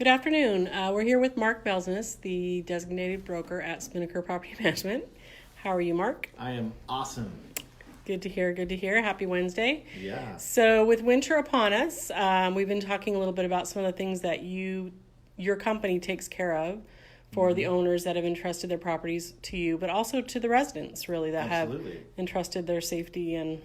Good afternoon. We're here with Mark Belzness, the designated broker at Spinnaker Property Management. How are you, Mark? I am awesome. Good to hear. Good to hear. Happy Wednesday. Yeah. So with winter upon us, we've been talking a little bit about some of the things that your company takes care of for the owners that have entrusted their properties to you, but also to the residents, really, that Absolutely. have entrusted their safety and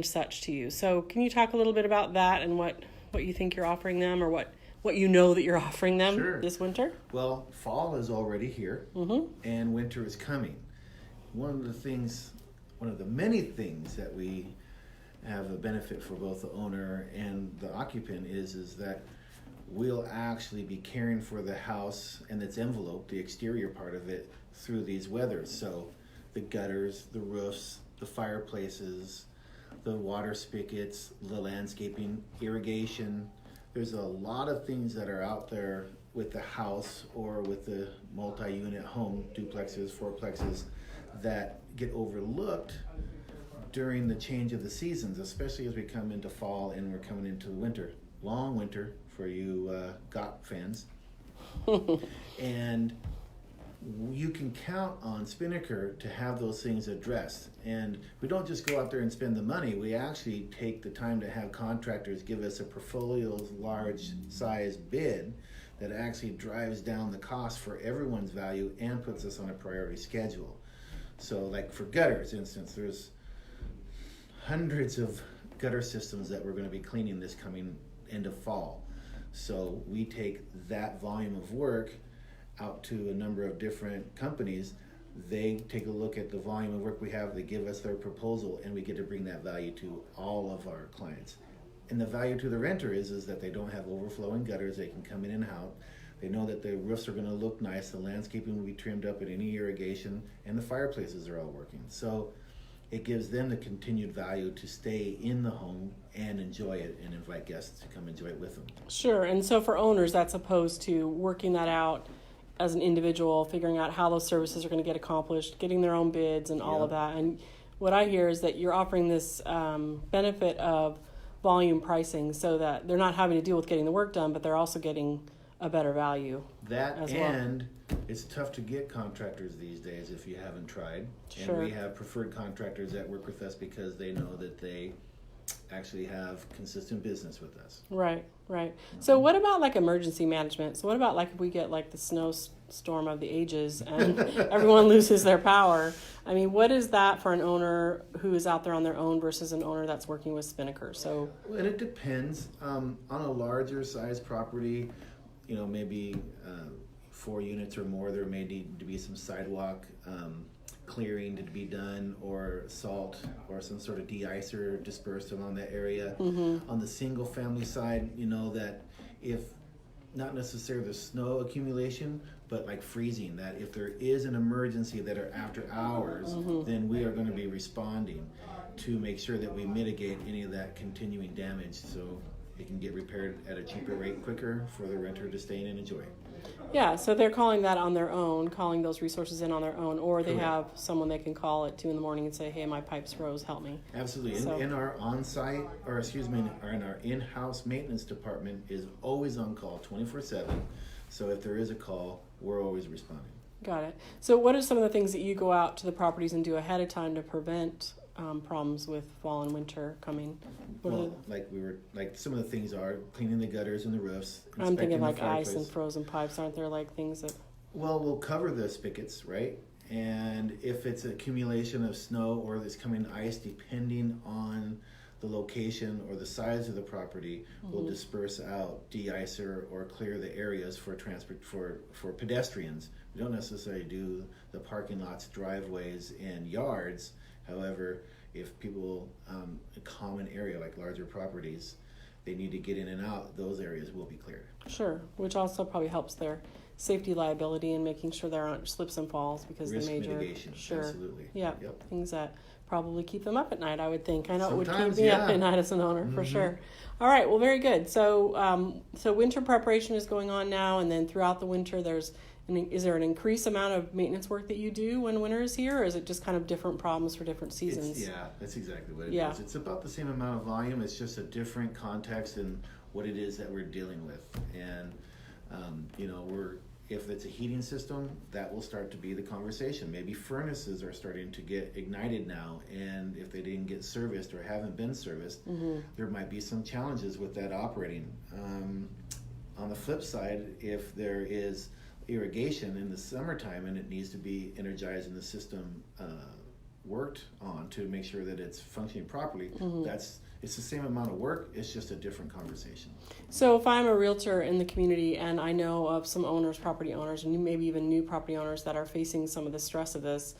such to you. So can you talk a little bit about that and what you think you're offering them, or what you know that you're offering them Sure. this winter? Well, fall is already here, and winter is coming. One of the many things that we have a benefit for both the owner and the occupant is that we'll actually be caring for the house and its envelope, the exterior part of it, through these weathers. So the gutters, the roofs, the fireplaces, the water spigots, the landscaping, irrigation. There's a lot of things that are out there with the house or with the multi-unit home, duplexes, fourplexes, that get overlooked during the change of the seasons, especially as we come into fall and we're coming into winter. Long winter for you GOT fans. And you can count on Spinnaker to have those things addressed. And we don't just go out there and spend the money. We actually take the time to have contractors give us a portfolio large size bid that actually drives down the cost for everyone's value and puts us on a priority schedule. So like for gutters, instance, there's hundreds of gutter systems that we're going to be cleaning this coming end of fall. So we take that volume of work out to a number of different companies. They take a look at the volume of work we have, they give us their proposal, and we get to bring that value to all of our clients. And the value to the renter is that they don't have overflowing gutters, they can come in and out. They know that the roofs are going to look nice, the landscaping will be trimmed up at any irrigation, and the fireplaces are all working. So it gives them the continued value to stay in the home and enjoy it and invite guests to come enjoy it with them. Sure. And so for owners, that's opposed to working that out as an individual, figuring out how those services are going to get accomplished, getting their own bids and all of that. And what I hear is that you're offering this benefit of volume pricing, so that they're not having to deal with getting the work done, but they're also getting a better value. That as and it's tough to get contractors these days if you haven't tried. Sure. And we have preferred contractors that work with us because they know that they actually have consistent business with us. Right. So what about like emergency management? So what about like if we get like the snowstorm of the ages and everyone loses their power? I mean, what is that for an owner who is out there on their own versus an owner that's working with Spinnaker? So, and it depends. On a larger size property, maybe 4 units or more, there may need to be some sidewalk clearing to be done, or salt or some sort of de-icer dispersed along that area. On the single family side, that if not necessarily the snow accumulation, but like freezing, that if there is an emergency that are after hours, then we are going to be responding to make sure that we mitigate any of that continuing damage, so it can get repaired at a cheaper rate quicker for the renter to stay in and enjoy. Yeah, so they're calling that on their own, calling those resources in on their own, or they Correct. have someone they can call at 2 a.m. and say, hey, my pipes froze, help me. Absolutely. So, In our on-site, in our in-house maintenance department is always on call 24/7. So if there is a call, we're always responding. got it. So what are some of the things that you go out to the properties and do ahead of time to prevent problems with fall and winter coming? Well, like some of the things are cleaning the gutters and the roofs. I'm thinking inspecting the like ice and fireplace. frozen pipes. Aren't there like things that... Well, we'll cover the spigots, right? And if it's accumulation of snow or there's coming ice, depending on the location or the size of the property, we'll disperse out, de-icer, or clear the areas for transport for pedestrians. We don't necessarily do the parking lots, driveways, and yards. However, if people, a common area like larger properties, they need to get in and out, those areas will be cleared. Sure, which also probably helps their safety liability and making sure there aren't slips and falls, because Risk the major... mitigation, Sure. absolutely. Yeah, Yep. things that probably keep them up at night, I would think. I know it would keep Sometimes, me up yeah. at night as an owner, for sure. All right, well, very good. So so winter preparation is going on now, and then throughout the winter, is there an increased amount of maintenance work that you do when winter is here, or is it just kind of different problems for different seasons? That's exactly what it is. It's about the same amount of volume. It's just a different context and what it is that we're dealing with. And If it's a heating system, that will start to be the conversation. Maybe furnaces are starting to get ignited now, and if they didn't get serviced or haven't been serviced, there might be some challenges with that operating. On the flip side, if there is irrigation in the summertime and it needs to be energized and the system worked on to make sure that it's functioning properly, it's the same amount of work, it's just a different conversation. So if I'm a realtor in the community and I know of some owners, property owners, and maybe even new property owners that are facing some of the stress of this,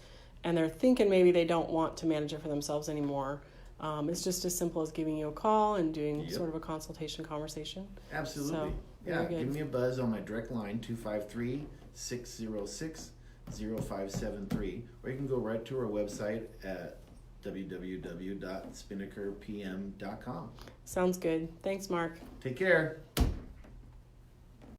and they're thinking maybe they don't want to manage it for themselves anymore, it's just as simple as giving you a call and doing sort of a consultation conversation. Absolutely. So, give me a buzz on my direct line, 253-606-0573, or you can go right to our website at www.spinnakerpm.com. Sounds good. Thanks, Mark. Take care.